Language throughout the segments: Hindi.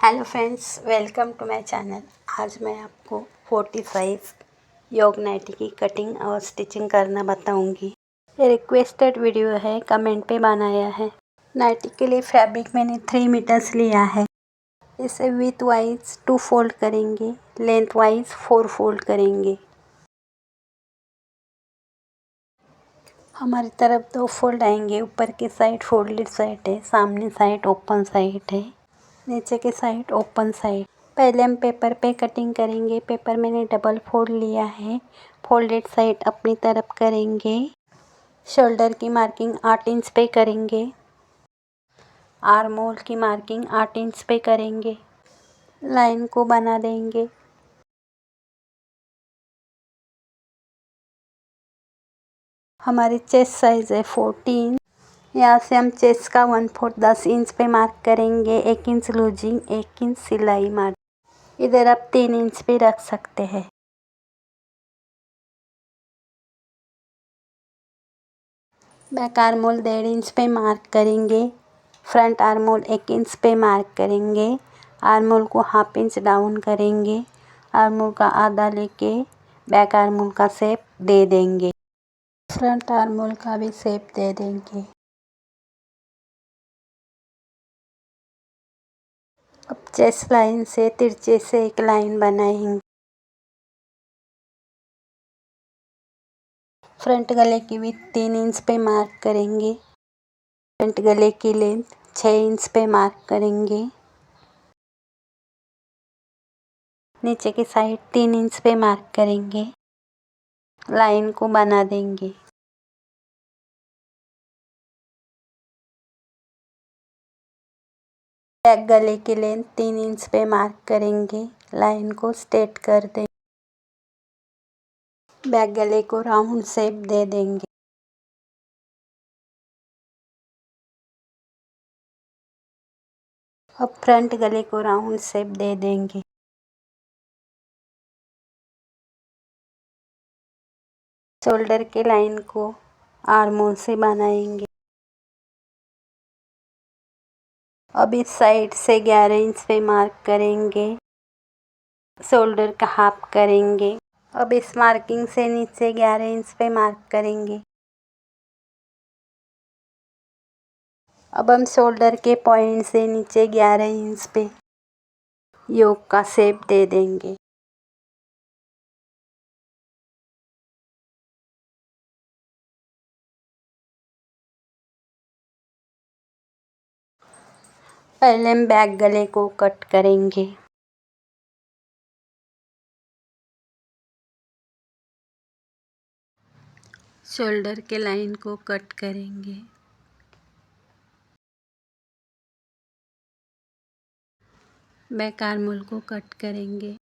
Hello friends, welcome to my channel. आज मैं आपको 45 योग नाइटी की कटिंग और स्टिचिंग करना बताऊंगी। ये रिक्वेस्टेड वीडियो है, कमेंट पे बनाया है। नाइटी के लिए फैब्रिक मैंने 3 मीटर्स लिया है। इसे विथ वाइज 2 फोल्ड करेंगे, लेंथ वाइज 4 फोल्ड करेंगे। हमारी तरफ 2 फोल्ड आएंगे। ऊपर की साइड फोल्डेड साइड है, सामने साइड ओपन साइड है, नीचे के साइड ओपन साइड। पहले हम पेपर पे कटिंग करेंगे। पेपर मैंने डबल फोल्ड लिया है। फोल्डेड साइड अपनी तरफ करेंगे। शोल्डर की मार्किंग 8 इंच पे करेंगे। आर्म होल की मार्किंग 8 इंच पे करेंगे। लाइन को बना देंगे। हमारी चेस्ट साइज है 14। यहाँ से हम चेस्ट का 1/4 10 इंच पे मार्क करेंगे। 1 इंच लूजिंग, 1 इंच सिलाई मार्क। इधर आप 3 इंच पे रख सकते हैं। बैक आर्म होल 1.5 इंच पे मार्क करेंगे। फ्रंट आर्म होल 1 इंच पे मार्क करेंगे। आर्म होल को हाफ इंच डाउन करेंगे। आर्म होल का आधा लेके बैक आर्म होल का शेप दे देंगे। फ्रंट आर्म होल का भी शेप दे देंगे। अब चेस्ट लाइन से तिरछे से एक लाइन बनाएंगे। फ्रंट गले की विड्थ 3 इंच पे मार्क करेंगे। फ्रंट गले की लेंथ 6 इंच पे मार्क करेंगे। नीचे की साइड 3 इंच पे मार्क करेंगे। लाइन को बना देंगे। बैक गले की लेंथ 3 इंच पे मार्क करेंगे। लाइन को स्ट्रेट कर दें। बैक गले को राउंड शेप दे देंगे। अब फ्रंट गले को राउंड शेप दे देंगे। शोल्डर के लाइन को आर्म होल से बनाएंगे। अब इस साइड से 11 इंच पे मार्क करेंगे। शोल्डर का हाफ करेंगे। अब इस मार्किंग से नीचे 11 इंच पे मार्क करेंगे। अब हम शोल्डर के पॉइंट से नीचे 11 इंच पे योग का शेप दे देंगे। पहले हम बैक गले को कट करेंगे। शोल्डर के लाइन को कट करेंगे। बैक आर्म होल को कट करेंगे।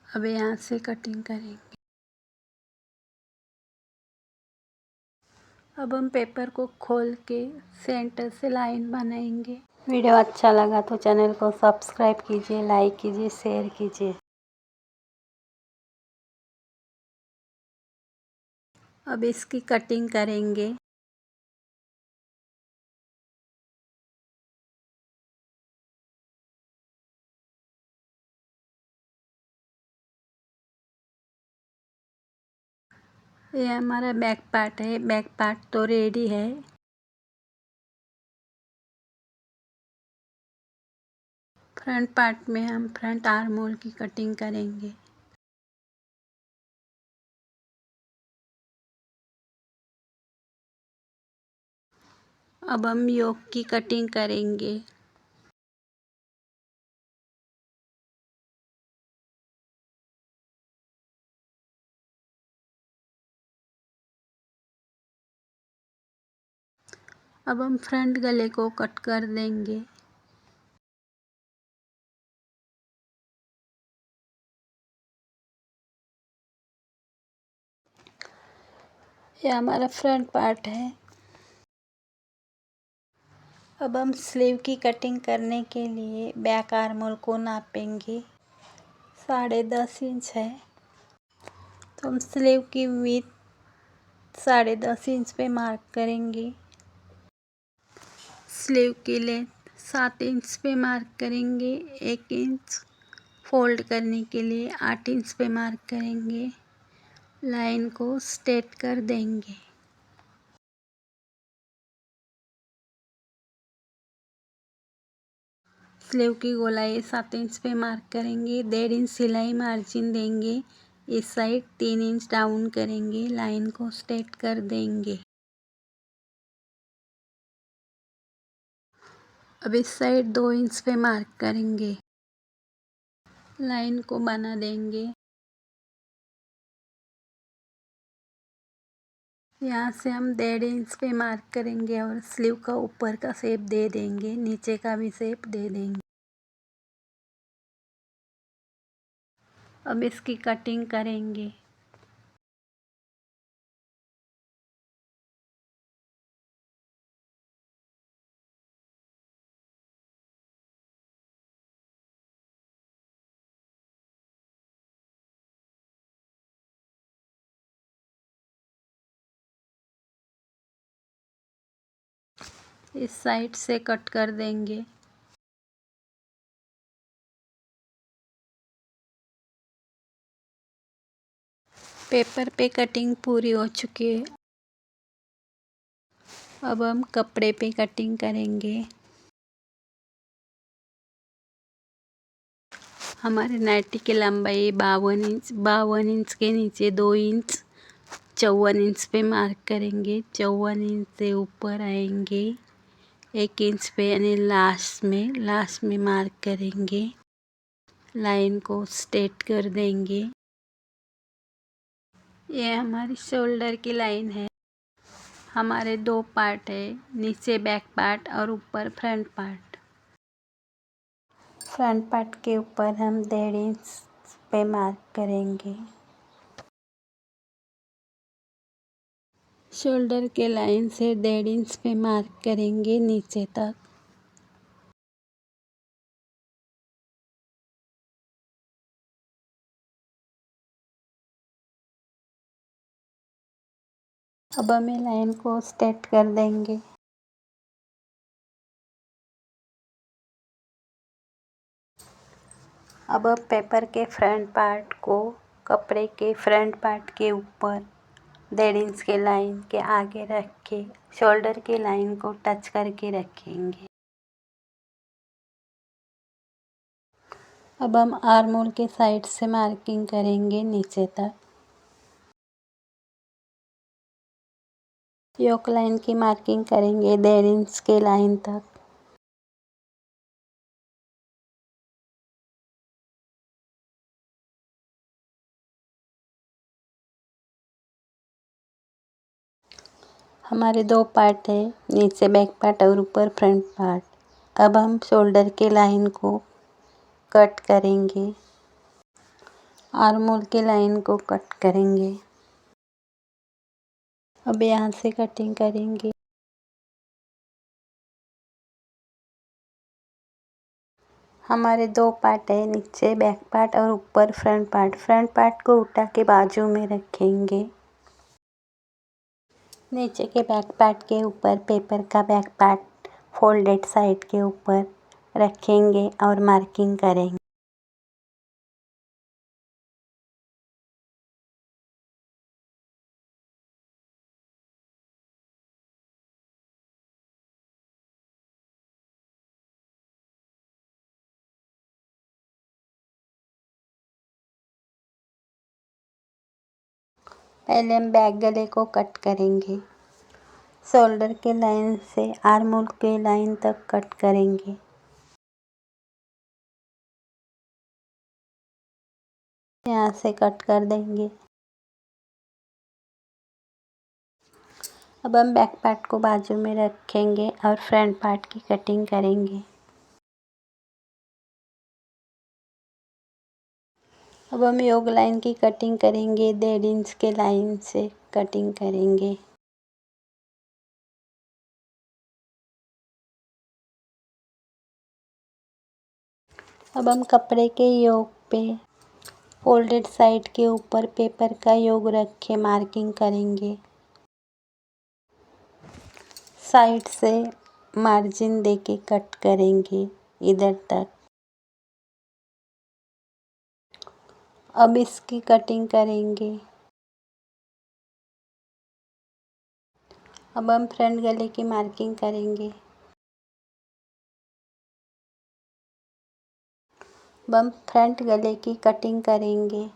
अब यहाँ से कटिंग करेंगे। अब हम पेपर को खोल के सेंटर से लाइन बनाएंगे। वीडियो अच्छा लगा तो चैनल को सब्सक्राइब कीजिए, लाइक कीजिए, शेयर कीजिए। अब इसकी कटिंग करेंगे। ये हमारा बैक पार्ट है। बैक पार्ट तो रेडी है। फ्रंट पार्ट में हम फ्रंट आर्म होल की कटिंग करेंगे। अब हम योक की कटिंग करेंगे। अब हम फ्रंट गले को कट कर देंगे। ये हमारा फ्रंट पार्ट है। अब हम स्लीव की कटिंग करने के लिए बैक आर्म होल को नापेंगे। 10.5 इंच है, तो हम स्लीव की विड्थ 10.5 इंच पे मार्क करेंगे। स्लीव की लेंथ 7 इंच पे मार्क करेंगे। 1 इंच फोल्ड करने के लिए 8 इंच पे मार्क करेंगे। लाइन को स्ट्रेट कर देंगे। स्लीव की गोलाई 7 इंच पे मार्क करेंगे। 1.5 इंच सिलाई मार्जिन देंगे। इस साइड 3 इंच डाउन करेंगे। लाइन को स्ट्रेट कर देंगे। अब इस साइड 2 इंच पे मार्क करेंगे। लाइन को बना देंगे। यहाँ से हम 1.5 इंच पे मार्क करेंगे और स्लीव का ऊपर का शेप दे देंगे, नीचे का भी शेप दे देंगे। अब इसकी कटिंग करेंगे। इस साइड से कट कर देंगे। पेपर पे कटिंग पूरी हो चुकी है। अब हम कपड़े पे कटिंग करेंगे। हमारे नाइटी की लंबाई 52 इंच के नीचे 2 इंच 54 इंच पे मार्क करेंगे। 54 इंच से ऊपर आएंगे। 1 इंच पे यानी लास्ट में मार्क करेंगे। लाइन को स्ट्रेट कर देंगे। ये हमारी शोल्डर की लाइन है। हमारे 2 पार्ट है, नीचे बैक पार्ट और ऊपर फ्रंट पार्ट। फ्रंट पार्ट के ऊपर हम 1.5 इंच पे मार्क करेंगे। शोल्डर के लाइन से 1.5 इंच पे मार्क करेंगे नीचे तक। अब हमें लाइन को स्ट्रेट कर देंगे। अब पेपर के फ्रंट पार्ट को कपड़े के फ्रंट पार्ट के ऊपर 1.5 इंच के लाइन के आगे रख के शोल्डर की लाइन को टच करके रखेंगे। अब हम आर्म होल के साइड से मार्किंग करेंगे नीचे तक। योक लाइन की मार्किंग करेंगे 1.5 इंच के लाइन तक। हमारे 2 पार्ट है, नीचे बैक पार्ट और ऊपर फ्रंट पार्ट। अब हम शोल्डर के लाइन को कट करेंगे। आर्म होल के लाइन को कट करेंगे। अब यहाँ से कटिंग करेंगे। हमारे 2 पार्ट है, नीचे बैक पार्ट और ऊपर फ्रंट पार्ट। फ्रंट पार्ट को उल्टा के बाजू में रखेंगे। नीचे के बैक पार्ट के ऊपर पेपर का बैक पार्ट फोल्डेड साइड के ऊपर रखेंगे और मार्किंग करेंगे। पहले हम बैक गले को कट करेंगे। शोल्डर के लाइन से आर्म होल के लाइन तक कट करेंगे। यहाँ से कट कर देंगे। अब हम बैक पार्ट को बाजू में रखेंगे और फ्रंट पार्ट की कटिंग करेंगे। अब हम योग लाइन की कटिंग करेंगे। 1.5 इंच के लाइन से कटिंग करेंगे। अब हम कपड़े के योग पे फोल्डेड साइड के ऊपर पेपर का योग रख के मार्किंग करेंगे। साइड से मार्जिन देके कट करेंगे इधर तक। अब इसकी कटिंग करेंगे। अब हम फ्रंट गले की मार्किंग करेंगे। अब हम फ्रंट गले की कटिंग करेंगे।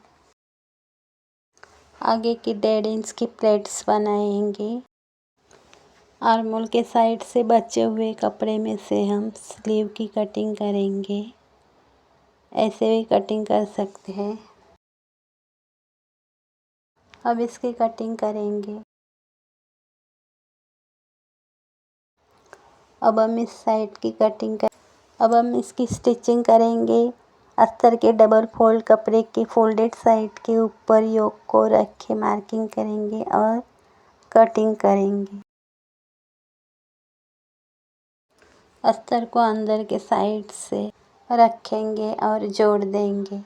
आगे की 1.5 इंच की प्लेट्स बनाएंगे। आर्मोल के साइड से बचे हुए कपड़े में से हम स्लीव की कटिंग करेंगे। ऐसे भी कटिंग कर सकते हैं। अब इसकी कटिंग करेंगे। अब हम इस साइड की कटिंग कर अब हम इसकी स्टिचिंग करेंगे। अस्तर के डबल फोल्ड कपड़े के फोल्डेड साइड के ऊपर योक को रख के मार्किंग करेंगे और कटिंग करेंगे। अस्तर को अंदर के साइड से रखेंगे और जोड़ देंगे।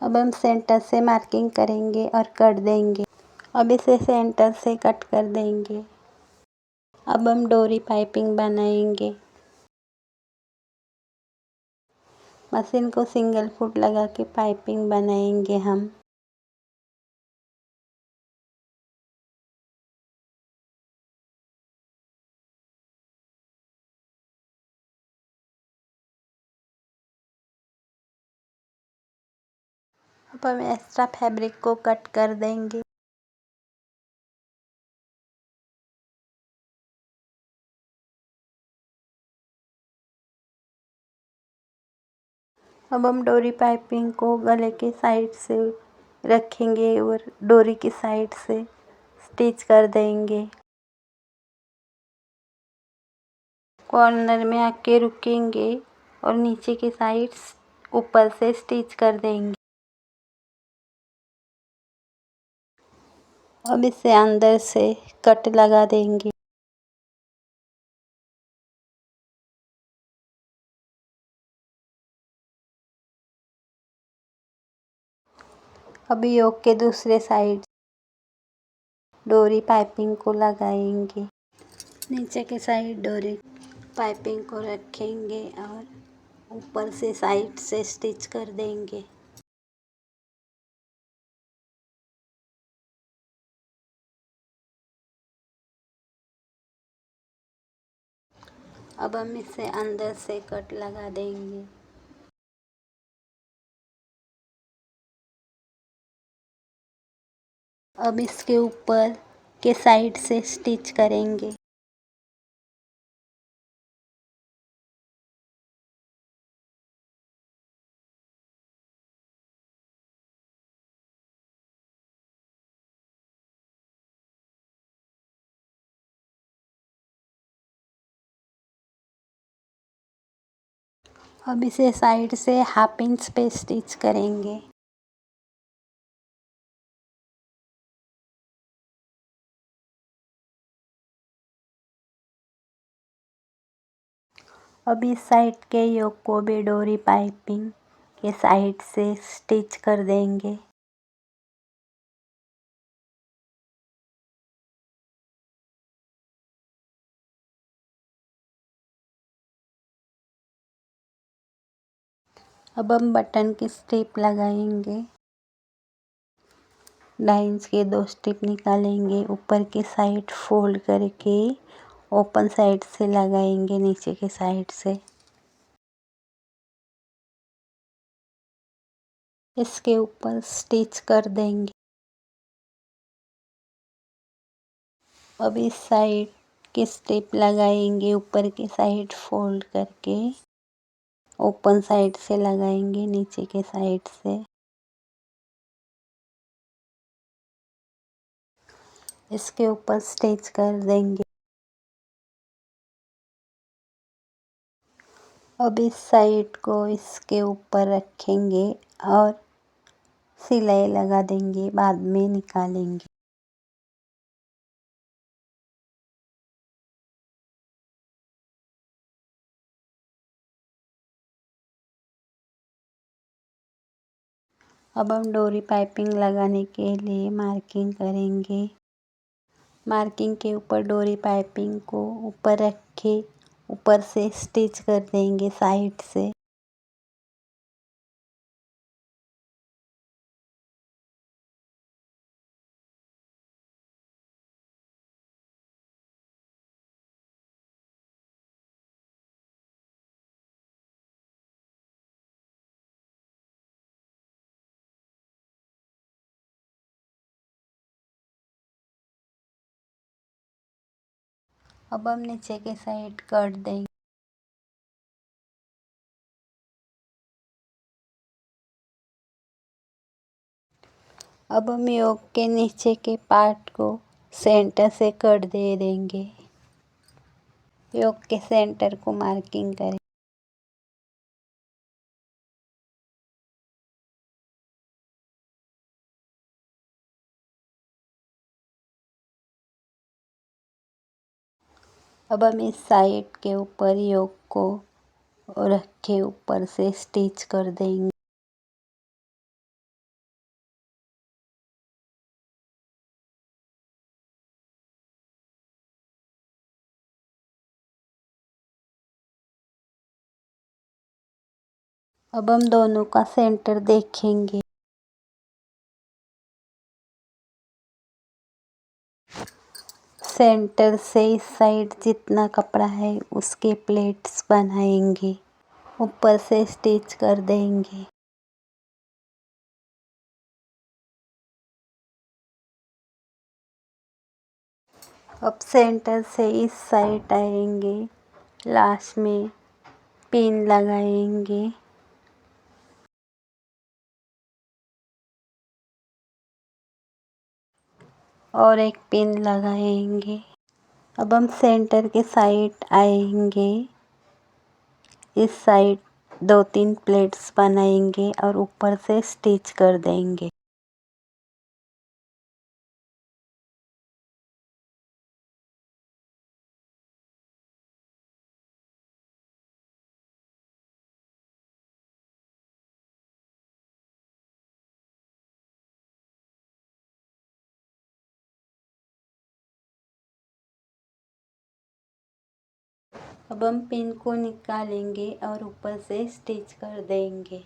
अब हम सेंटर से मार्किंग करेंगे और कट देंगे। अब इसे सेंटर से कट कर देंगे। अब हम डोरी पाइपिंग बनाएंगे। मशीन को सिंगल फुट लगा के पाइपिंग बनाएंगे हम। अब हम एक्स्ट्रा फैब्रिक को कट कर देंगे। अब हम डोरी पाइपिंग को गले के साइड से रखेंगे और डोरी की साइड से स्टिच कर देंगे। कॉर्नर में आके रुकेंगे और नीचे की साइड ऊपर से स्टिच कर देंगे। अब इसे अंदर से कट लगा देंगे। अब योक के दूसरे साइड डोरी पाइपिंग को लगाएंगे। नीचे के साइड डोरी पाइपिंग को रखेंगे और ऊपर से साइड से स्टिच कर देंगे। अब हम इसे अंदर से कट लगा देंगे। अब इसके ऊपर के साइड से स्टिच करेंगे। अब इसे साइड से 1/2 इंच पे स्टिच करेंगे। अब इस साइड के योक को भी डोरी पाइपिंग के साइड से स्टिच कर देंगे। अब हम बटन की स्ट्रिप लगाएंगे। 2.5 इंच के 2 स्ट्रिप निकालेंगे। ऊपर की साइड फोल्ड करके ओपन साइड से लगाएंगे नीचे के साइड से। इसके ऊपर स्टिच कर देंगे। अब इस साइड की स्ट्रिप लगाएंगे ऊपर की साइड फोल्ड करके ओपन साइड से लगाएंगे नीचे के साइड से। इसके ऊपर स्टिच कर देंगे। अब इस साइड को इसके ऊपर रखेंगे और सिलाई लगा देंगे, बाद में निकालेंगे। अब हम डोरी पाइपिंग लगाने के लिए मार्किंग करेंगे। मार्किंग के ऊपर डोरी पाइपिंग को ऊपर रख के ऊपर से स्टिच कर देंगे साइड से। अब हम नीचे के साइड कट देंगे। अब हम योक के नीचे के पार्ट को सेंटर से कट दे देंगे। योक के सेंटर को मार्किंग करें। अब हम इस साइड के ऊपर योक को रख के ऊपर से स्टिच कर देंगे। अब हम दोनों का सेंटर देखेंगे। सेंटर से इस साइड जितना कपड़ा है उसके प्लेट्स बनाएंगे, ऊपर से स्टिच कर देंगे। अब सेंटर से इस साइड आएंगे, लास्ट में पिन लगाएंगे। और एक पिन लगाएंगे। अब हम सेंटर के साइड आएंगे, इस साइड 2-3 प्लेट्स बनाएंगे और ऊपर से स्टिच कर देंगे। अब हम पिन को निकालेंगे और ऊपर से स्टिच कर देंगे।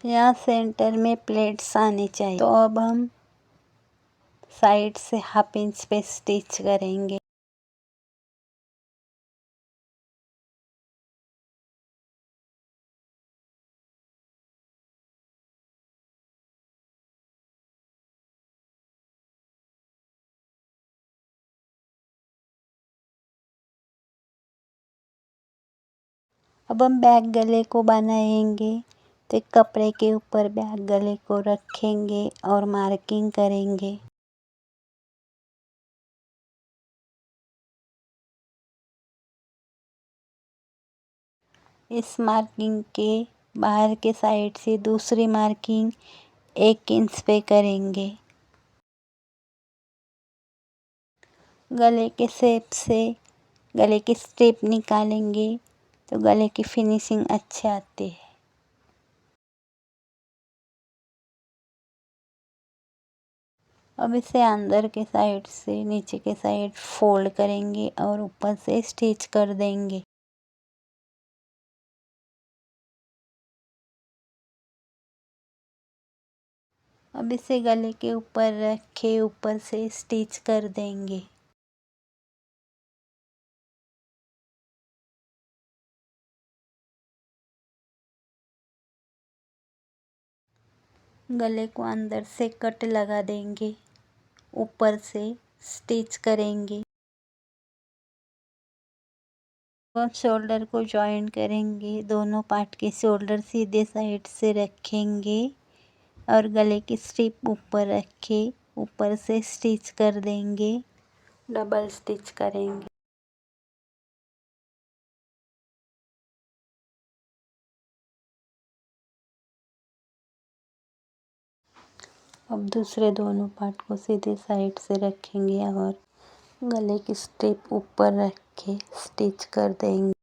यहाँ सेंटर में प्लेट्स आनी चाहिए, तो अब हम साइड से 1/2 इंच पे स्टिच करेंगे। अब हम बैक गले को बनाएंगे, तो एक कपड़े के ऊपर बैक गले को रखेंगे और मार्किंग करेंगे। इस मार्किंग के बाहर के साइड से दूसरी मार्किंग 1 इंच पे करेंगे। गले के शेप से गले की स्ट्रिप निकालेंगे तो गले की फिनिशिंग अच्छी आती है। अब इसे अंदर के साइड से नीचे के साइड फोल्ड करेंगे और ऊपर से स्टिच कर देंगे। अब इसे गले के ऊपर रख के ऊपर से स्टिच कर देंगे। गले को अंदर से कट लगा देंगे, ऊपर से स्टिच करेंगे। अब शोल्डर को जॉइन करेंगे। दोनों पार्ट के शोल्डर सीधे साइड से रखेंगे और गले की स्ट्रिप ऊपर रख के ऊपर से स्टिच कर देंगे। डबल स्टिच करेंगे। अब दूसरे दोनों पार्ट को सीधे साइड से रखेंगे और गले की स्ट्रिप ऊपर रख के स्टिच कर देंगे।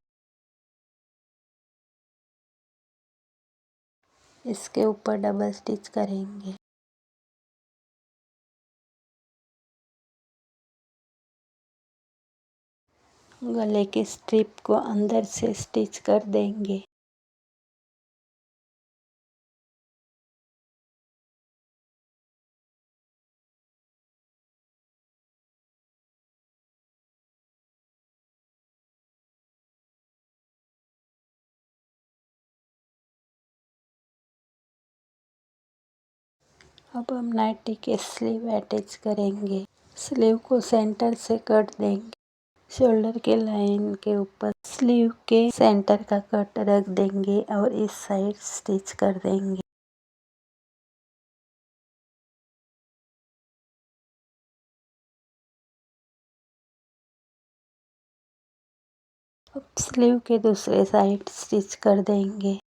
इसके ऊपर डबल स्टिच करेंगे। गले की स्ट्रिप को अंदर से स्टिच कर देंगे। अब हम नाइटी के स्लीव अटैच करेंगे। स्लीव को सेंटर से कट देंगे। शोल्डर के लाइन के ऊपर स्लीव के सेंटर का कट रख देंगे और इस साइड स्टिच कर देंगे। अब स्लीव के दूसरे साइड स्टिच कर देंगे।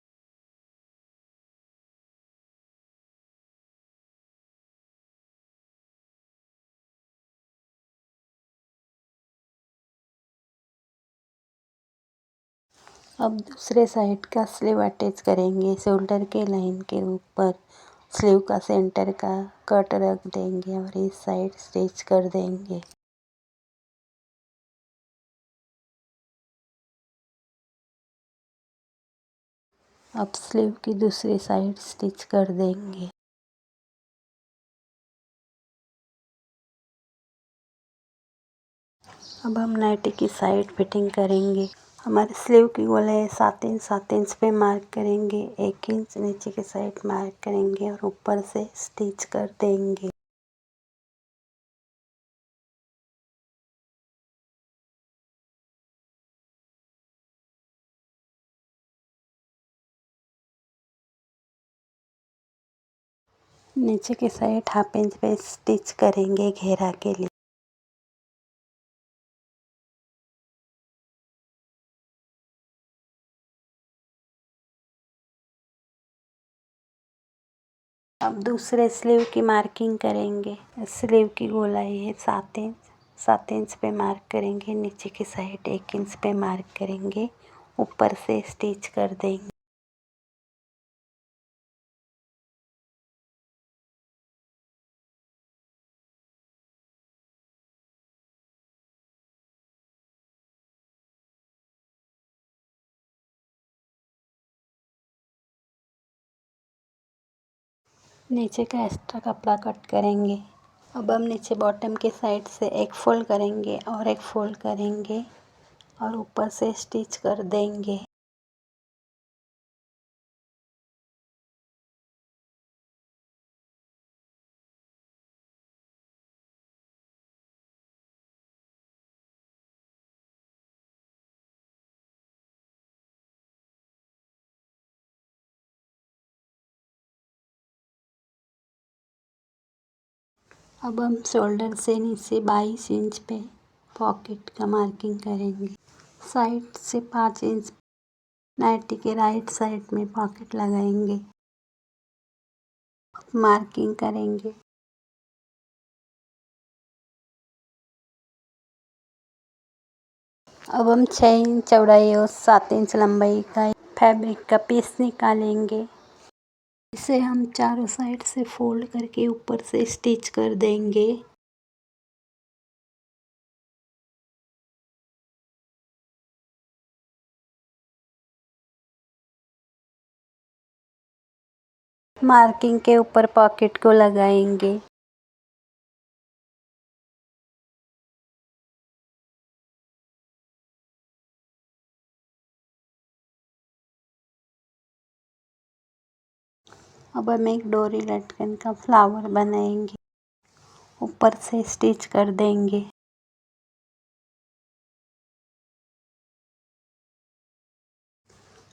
अब दूसरे साइड का स्लीव अटैच करेंगे। शोल्डर के लाइन के ऊपर स्लीव का सेंटर का कट रख देंगे और इस साइड स्टिच कर देंगे। अब स्लीव की दूसरी साइड स्टिच कर देंगे। अब हम नाइटी की साइड फिटिंग करेंगे। हमारे स्लीव की गोलाई 7 इंच पे मार्क करेंगे। 1 इंच नीचे के साइड मार्क करेंगे और ऊपर से स्टिच कर देंगे। नीचे के साइड 1/2 इंच पे स्टिच करेंगे घेरा के लिए। अब दूसरे स्लीव की मार्किंग करेंगे। स्लीव की गोलाई है 7 इंच। 7 इंच पे मार्क करेंगे। नीचे की साइड 1 इंच पे मार्क करेंगे। ऊपर से स्टिच कर देंगे। नीचे का एक्स्ट्रा कपड़ा कट करेंगे। अब हम नीचे बॉटम के साइड से एक फोल्ड करेंगे और एक फोल्ड करेंगे और ऊपर से स्टिच कर देंगे। अब हम शोल्डर से नीचे 22 इंच पे पॉकेट का मार्किंग करेंगे। साइड से 5 इंच नाइटी के राइट साइड में पॉकेट लगाएंगे। मार्किंग करेंगे। अब हम 6 इंच चौड़ाई और 7 इंच लंबाई का फैब्रिक का पीस निकालेंगे। इसे हम चारों साइड से फोल्ड करके ऊपर से स्टिच कर देंगे। मार्किंग के ऊपर पॉकेट को लगाएंगे। अब हम एक डोरी लटकन का फ्लावर बनाएंगे। ऊपर से स्टिच कर देंगे।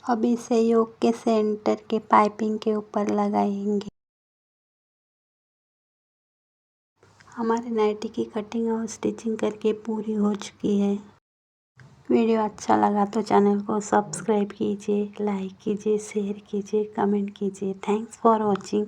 अब इसे योक के सेंटर के पाइपिंग के ऊपर लगाएंगे। हमारे नाइटी की कटिंग और स्टिचिंग करके पूरी हो चुकी है। वीडियो अच्छा लगा तो चैनल को सब्सक्राइब कीजिए, लाइक कीजिए, शेयर कीजिए, कमेंट कीजिए। Thanks for watching.